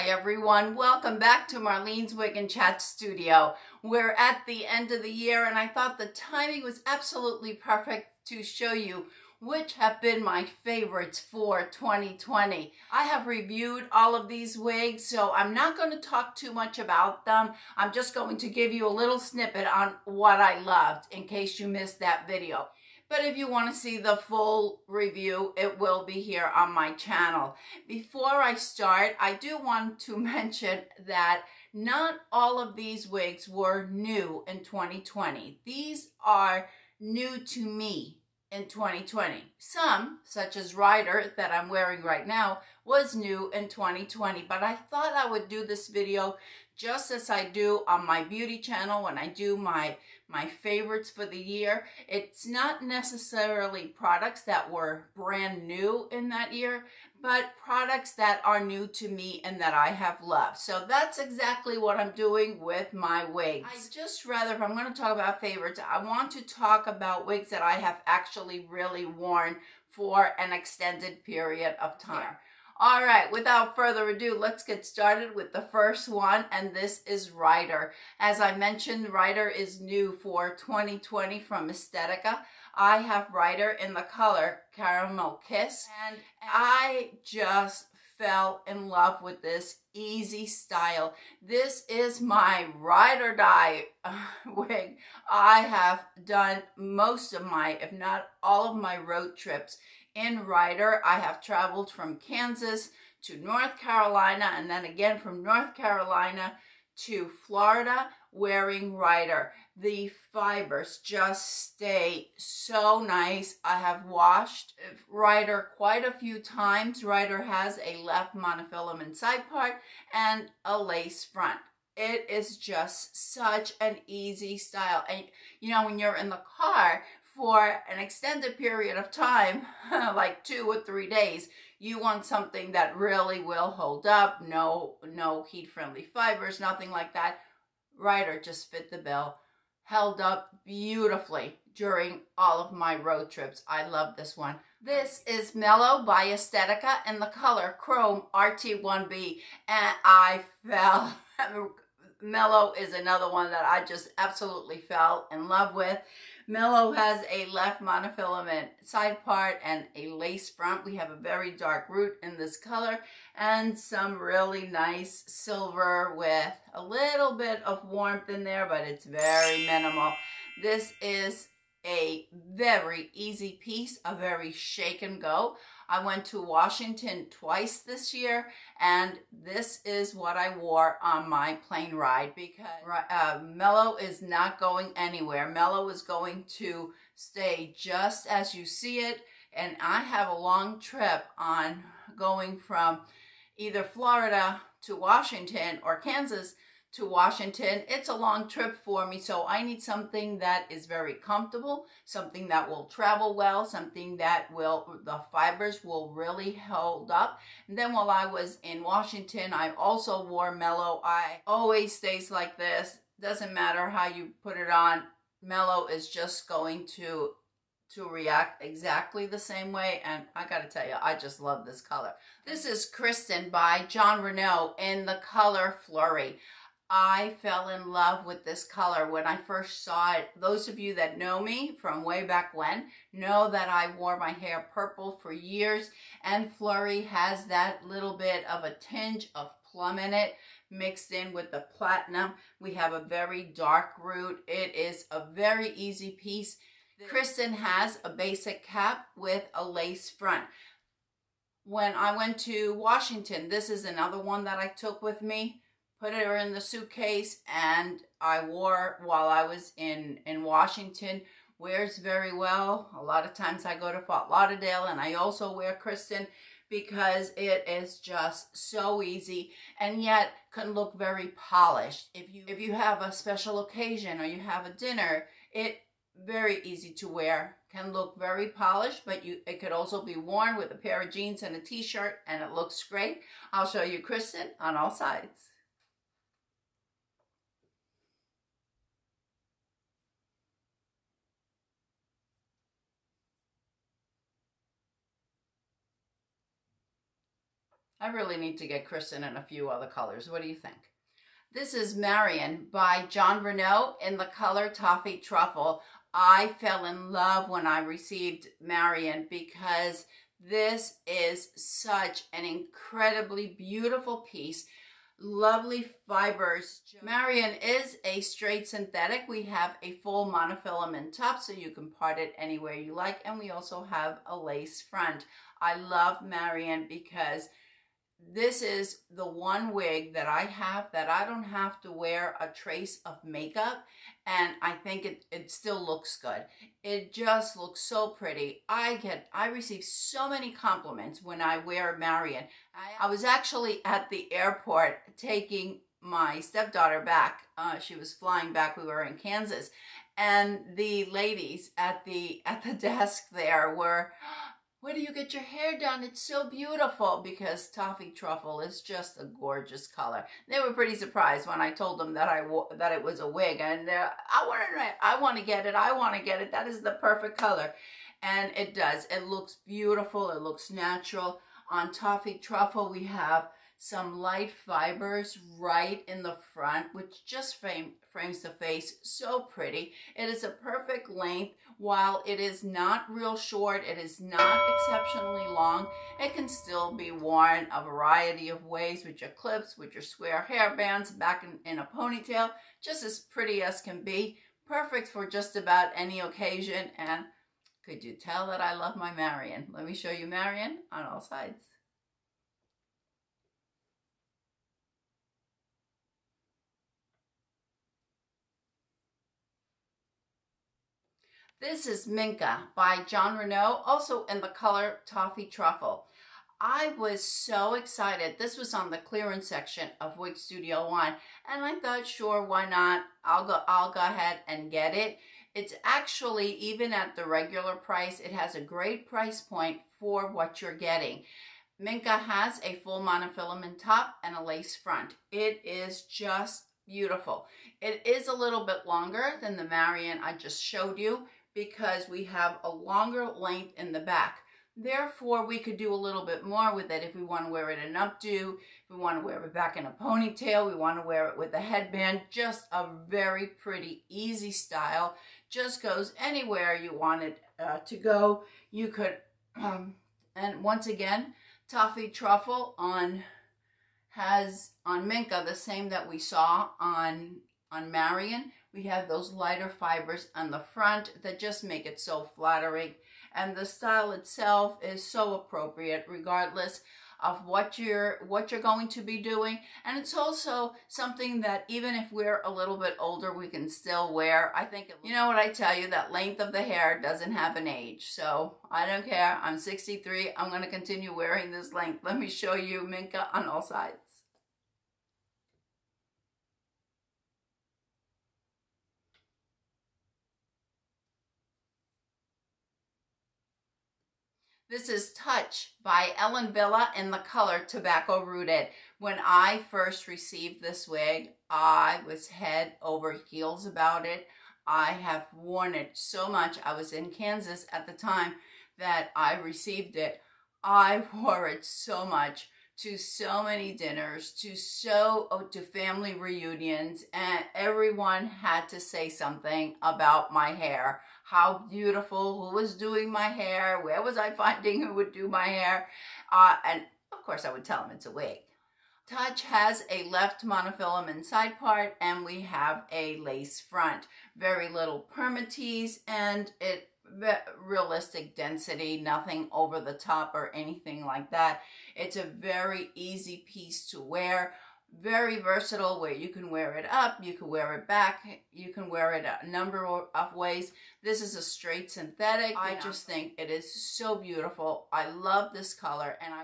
Hi everyone, welcome back to Marlene's Wig and Chat Studio. We're at the end of the year and I thought the timing was absolutely perfect to show you which have been my favorites for 2020. I have reviewed all of these wigs, so I'm not going to talk too much about them. I'm just going to give you a little snippet on what I loved in case you missed that video. But if you want to see the full review, it will be here on my channel. Before I start, I do want to mention that not all of these wigs were new in 2020. These are new to me in 2020. Some, such as Ryder that I'm wearing right now, was new in 2020. But I thought I would do this video just as I do on my beauty channel when I do my favorites for the year. It's not necessarily products that were brand new in that year, but products that are new to me and that I have loved. So that's exactly what I'm doing with my wigs. I just rather, if I'm going to talk about favorites, I want to talk about wigs that I have actually really worn for an extended period of time. All right, without further ado, let's get started with the first one, and this is Ryder. As I mentioned, Ryder is new for 2020 from Estetica. I have Ryder in the color Caramel Kiss, and I just fell in love with this easy style. This is my ride or die wig. I have done most of my, if not all of my road trips in Ryder. I have traveled from Kansas to North Carolina and then again from North Carolina to Florida wearing Ryder. The fibers just stay so nice. I have washed Ryder quite a few times. Ryder has a left monofilament side part and a lace front. It is just such an easy style. And you know, when you're in the car for an extended period of time, like 2 or 3 days, you want something that really will hold up. No heat-friendly fibers, nothing like that. Ryder just fit the bill. Held up beautifully during all of my road trips. I love this one. This is Mellow by Estetica in the color Chrome RT1B, and I fell. Mellow is another one that I just absolutely fell in love with. Mellow has a left monofilament side part and a lace front. We have a very dark root in this color and some really nice silver with a little bit of warmth in there, but it's very minimal. This is a very easy piece, a very shake and go. I went to Washington twice this year, and this is what I wore on my plane ride because Mellow is not going anywhere. Mellow is going to stay just as you see it, and I have a long trip on going from either Florida to Washington or Kansas to Washington. It's a long trip for me, so I need something that is very comfortable, something that will travel well, something that the fibers will really hold up. And then while I was in Washington, I also wore Mellow. I always stays like this. Doesn't matter how you put it on. Mellow is just going to react exactly the same way, and I gotta tell you, I just love this color. This is Kristen by Renau in the color Flurry. I fell in love with this color when I first saw it. Those of you that know me from way back when know that I wore my hair purple for years, and Flurry has that little bit of a tinge of plum in it mixed in with the platinum. We have a very dark root. It is a very easy piece. Kristen has a basic cap with a lace front. When I went to Washington, this is another one that I took with me. Put her in the suitcase, and I wore while I was in Washington. Wears very well. A lot of times I go to Fort Lauderdale, and I also wear Kristen because it is just so easy and yet can look very polished. If you have a special occasion or you have a dinner, it very easy to wear. Can look very polished, but it could also be worn with a pair of jeans and a t-shirt, and it looks great. I'll show you Kristen on all sides. I really need to get Kristen in a few other colors. What do you think? This is Marion by Renau in the color Toffee Truffle. I fell in love when I received Marion because this is such an incredibly beautiful piece. Lovely fibers. Marion is a straight synthetic. We have a full monofilament top, so you can part it anywhere you like, and we also have a lace front. I love Marion because this is the one wig that I have that I don't have to wear a trace of makeup, and I think it still looks good. It just looks so pretty. I receive so many compliments when I wear Marion. I was actually at the airport taking my stepdaughter back. She was flying back. We were in Kansas, and the ladies at the desk there were, "Where do you get your hair done? It's so beautiful," because Toffee Truffle is just a gorgeous color. They were pretty surprised when I told them that that it was a wig, and I want to get it. I want to get it. That is the perfect color, and it does. It looks beautiful. It looks natural. On Toffee Truffle, we have some light fibers right in the front, which just frames the face so pretty. It is a perfect length. While it is not real short, it is not exceptionally long, it can still be worn a variety of ways, with your clips, with your square hair bands, back in a ponytail, just as pretty as can be. Perfect for just about any occasion. And could you tell that I love my Marion? Let me show you Marion on all sides. This is Minka by Renau, also in the color Toffee Truffle. I was so excited. This was on the clearance section of Wig Studio One, and I thought, sure, why not? I'll go ahead and get it. It's actually, even at the regular price, it has a great price point for what you're getting. Minka has a full monofilament top and a lace front. It is just beautiful. It is a little bit longer than the Marion I just showed you, because we have a longer length in the back. Therefore, we could do a little bit more with it if we want to wear it in an updo, if we want to wear it back in a ponytail, we want to wear it with a headband. Just a very pretty, easy style. Just goes anywhere you want it to go. You could, and once again, Toffee Truffle has on Minka the same that we saw on Marion. We have those lighter fibers on the front that just make it so flattering. And the style itself is so appropriate regardless of what you're going to be doing. And it's also something that even if we're a little bit older, we can still wear. I think, you know what I tell you, that length of the hair doesn't have an age. So I don't care. I'm 63. I'm going to continue wearing this length. Let me show you Minka on all sides. This is Touch by Wille in the color Tobacco Rooted. When I first received this wig, I was head over heels about it. I have worn it so much. I was in Kansas at the time that I received it. I wore it so much to so many dinners, to family reunions, and everyone had to say something about my hair. How beautiful, who was doing my hair, where was I finding who would do my hair, and of course I would tell them it's a wig. Touch has a left monofilament side part, and we have a lace front. Very little permatease, and realistic density, nothing over the top or anything like that. It's a very easy piece to wear, very versatile, where you can wear it up, you can wear it back, you can wear it a number of ways. This is a straight synthetic. I just think it is so beautiful. I love this color, and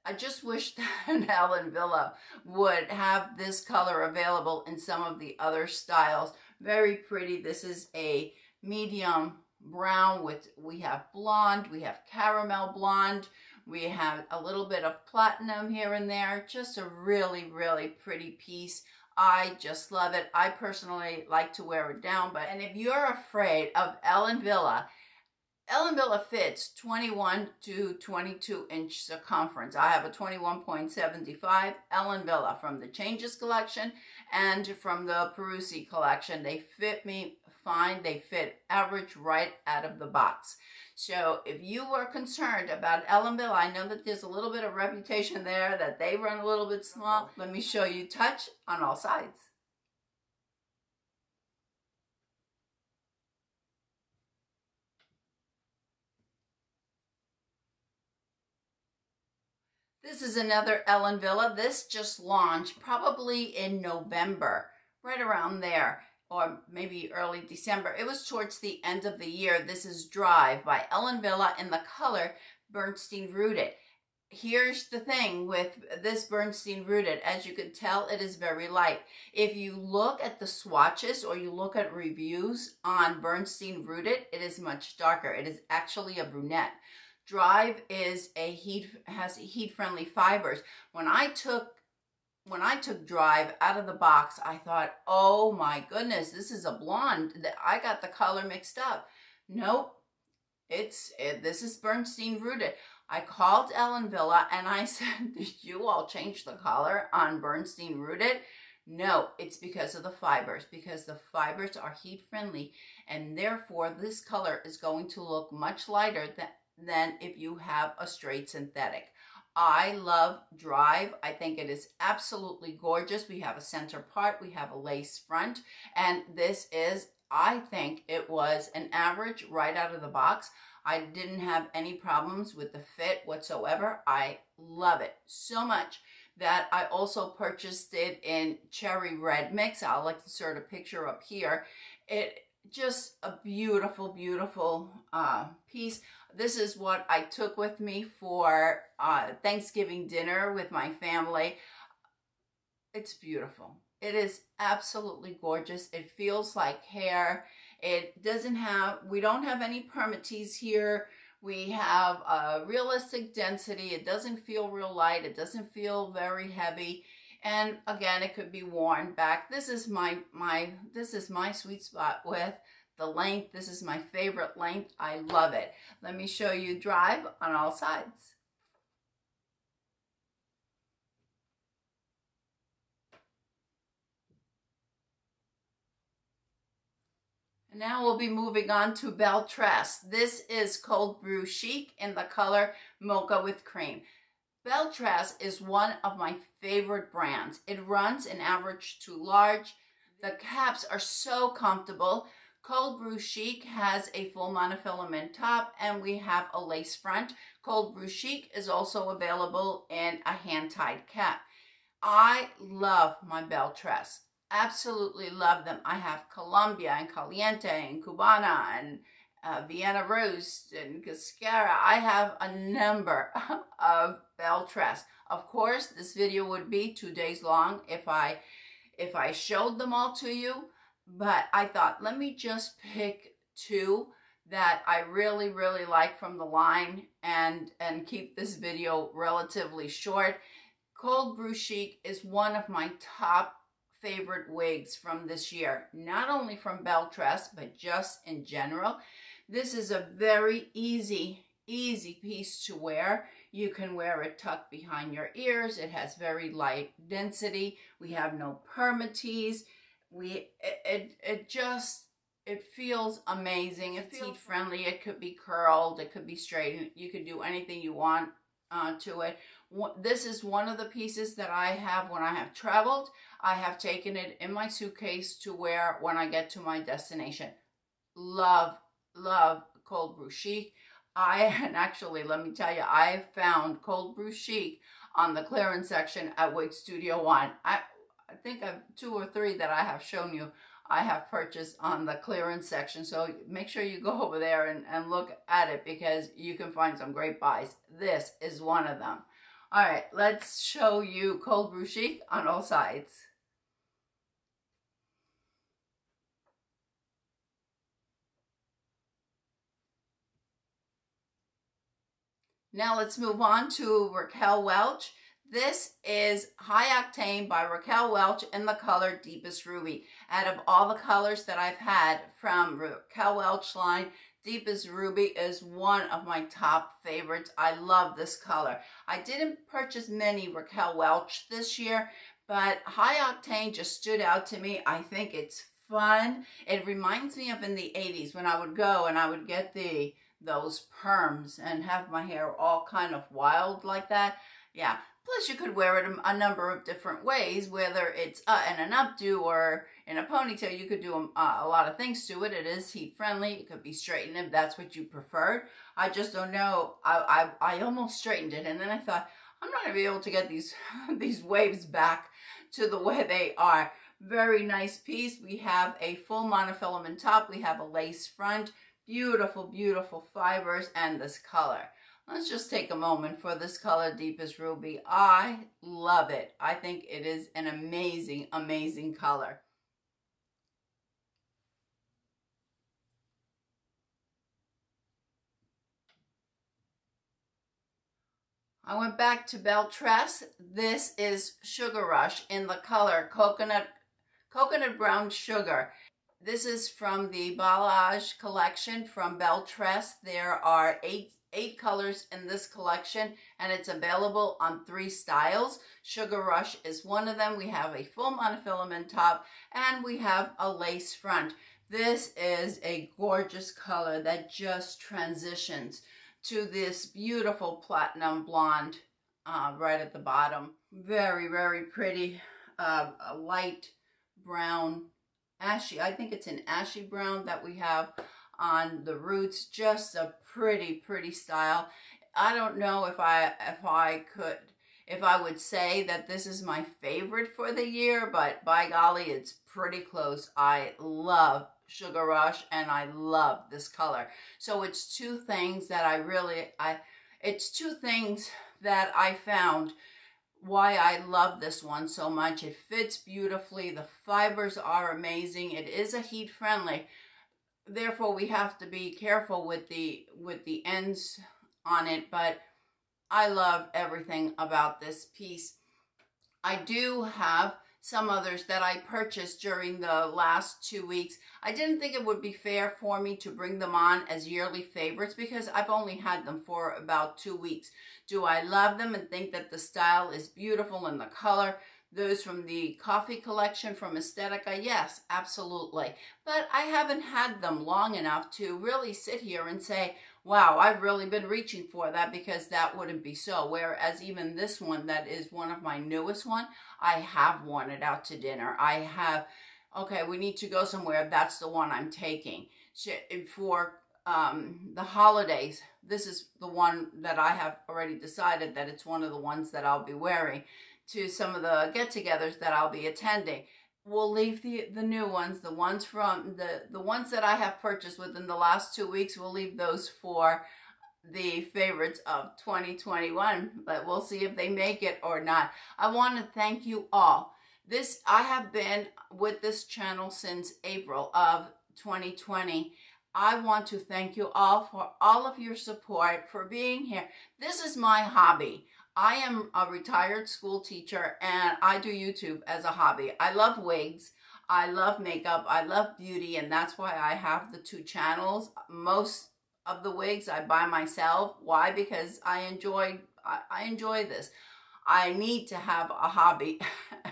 I just wish that Wille would have this color available in some of the other styles. Very pretty. This is a medium brown we have blonde, we have caramel blonde, we have a little bit of platinum here and there. Just a really, really pretty piece. I just love it. I personally like to wear it down, and if you're afraid of Wille Villa fits 21 to 22 inch circumference. I have a 21.75 Villa from the Changes collection and from the Peruzzi collection. They fit me fine. They fit average right out of the box. So if you were concerned about Villa, I know that there's a little bit of reputation there that they run a little bit small. Let me show you touch on all sides. This is another Villa. This just launched probably in November, right around there, or maybe early December. It was towards the end of the year. This is Drive by Villa in the color Bernstein Rooted. Here's the thing with this Bernstein Rooted. As you can tell, it is very light. If you look at the swatches or you look at reviews on Bernstein Rooted, it is much darker. It is actually a brunette. Drive is has heat-friendly fibers. When I took Drive out of the box, I thought, oh my goodness, this is a blonde. I got the color mixed up. Nope, this is Bernstein Rooted. I called Villa and I said, did you all change the color on Bernstein Rooted? No, it's because of the fibers, because the fibers are heat-friendly, and therefore this color is going to look much lighter than if you have a straight synthetic. I love Drive. I think it is absolutely gorgeous. We have a center part, we have a lace front, and this is, I think it was an average right out of the box. I didn't have any problems with the fit whatsoever. I love it so much that I also purchased it in Cherry Red Mix. I'll insert a picture up here. It just a beautiful, beautiful piece. This is what I took with me for Thanksgiving dinner with my family. It's beautiful. It is absolutely gorgeous. It feels like hair. It doesn't have, we don't have any permatease here. We have a realistic density. It doesn't feel real light. It doesn't feel very heavy. And again, it could be worn back. This is my sweet spot with the length. This is my favorite length. I love it. Let me show you Drive on all sides. And now we'll be moving on to Belle Tress. This is Cold Brew Chic in the color Mocha with Cream. Belle Tress is one of my favorite brands. It runs in average to large. The caps are so comfortable. Cold Brew Chic has a full monofilament top, and we have a lace front. Cold Brew Chic is also available in a hand-tied cap. I love my Belle Tress. Absolutely love them. I have Colombia and Caliente and Cubana and Vienna Roast and Cascara. I have a number of Belle Tress. Of course, this video would be 2 days long if I showed them all to you, but I thought, let me just pick 2 that I really, really like from the line and keep this video relatively short. Cold Brew Chic is one of my top favorite wigs from this year, not only from Belle Tress, but just in general. This is a very easy piece to wear. You can wear it tucked behind your ears. It has very light density. We have no permatease. It feels amazing. It's heat friendly. It could be curled. It could be straightened. You could do anything you want to it. This is one of the pieces that I have when I have traveled. I have taken it in my suitcase to wear when I get to my destination. Love Cold Brew Chic. And actually, let me tell you, I found Cold Brew Chic on the clearance section at Wig Studio One. I think I've 2 or 3 that I have shown you I have purchased on the clearance section. So make sure you go over there and look at it, because you can find some great buys. This is one of them. All right, let's show you Cold Brew Chic on all sides. Now let's move on to Raquel Welch. This is High Octane by Raquel Welch in the color Deepest Ruby. Out of all the colors that I've had from Raquel Welch line, Deepest Ruby is one of my top favorites. I love this color. I didn't purchase many Raquel Welch this year, but High Octane just stood out to me. I think it's fun. It reminds me of in the 80s when I would go and I would get those perms and have my hair all kind of wild like that. Yeah. Plus, you could wear it a number of different ways, whether it's in an updo or in a ponytail. You could do a lot of things to it. It is heat friendly. It could be straightened if that's what you preferred. I just don't know. I almost straightened it, and then I thought, I'm not going to be able to get these waves back to the way they are. Very nice piece. We have a full monofilament top. We have a lace front. Beautiful, beautiful fibers, and this color. Let's just take a moment for this color, Deepest Ruby. I love it. I think it is an amazing, amazing color. I went back to Belle Tress. This is Sugar Rush in the color Coconut Brown Sugar. This is from the Balayage collection from Belle Tress. There are eight colors in this collection, and it's available on 3 styles. Sugar Rush is one of them. We have a full monofilament top, and we have a lace front. This is a gorgeous color that just transitions to this beautiful platinum blonde right at the bottom. Very, very pretty. A light brown, ashy. I think it's an ashy brown that we have on the roots. Just a pretty, pretty style. I don't know if I would say that this is my favorite for the year, but by golly, it's pretty close. I love Sugar Rush and I love this color. So it's two things that I found why I love this one so much. It fits beautifully. The fibers are amazing. It is a heat friendly. Therefore, we have to be careful with the ends on it, but I love everything about this piece. I do have some others that I purchased during the last 2 weeks. I didn't think it would be fair for me to bring them on as yearly favorites because I've only had them for about 2 weeks. Do I love them and think that the style is beautiful and the color? Those from the Coffee collection from Estetica, yes, absolutely. But I haven't had them long enough to really sit here and say, wow, I've really been reaching for that, because that wouldn't be so. Whereas even this one, that is one of my newest one, I have worn it out to dinner. I have, okay, we need to go somewhere. That's the one I'm taking. For the holidays, this is the one that I have already decided that it's one of the ones that I'll be wearing to some of the get-togethers that I'll be attending. We'll leave the new ones, the ones from the ones that I have purchased within the last 2 weeks. We'll leave those for the favorites of 2021, but we'll see if they make it or not. I want to thank you all. I have been with this channel since April of 2020. I want to thank you all for all of your support, for being here. This is my hobby. I am a retired school teacher and I do YouTube as a hobby. I love wigs, I love makeup, I love beauty, and that's why I have the 2 channels. Most of the wigs I buy myself. Why? Because I enjoy this. I need to have a hobby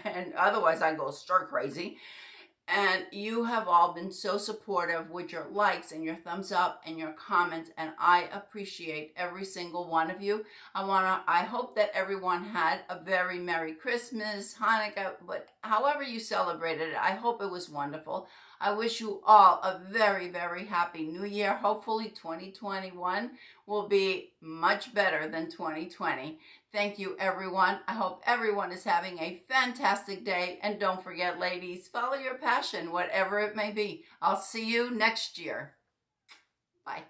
and otherwise I go stir crazy. And you have all been so supportive with your likes and your thumbs up and your comments, and I appreciate every single one of you. I hope that everyone had a very Merry Christmas, Hanukkah, but however you celebrated it, I hope it was wonderful. I wish you all a very, very happy New Year. Hopefully 2021 will be much better than 2020. Thank you, everyone. I hope everyone is having a fantastic day. And don't forget, ladies, follow your passion, whatever it may be. I'll see you next year. Bye.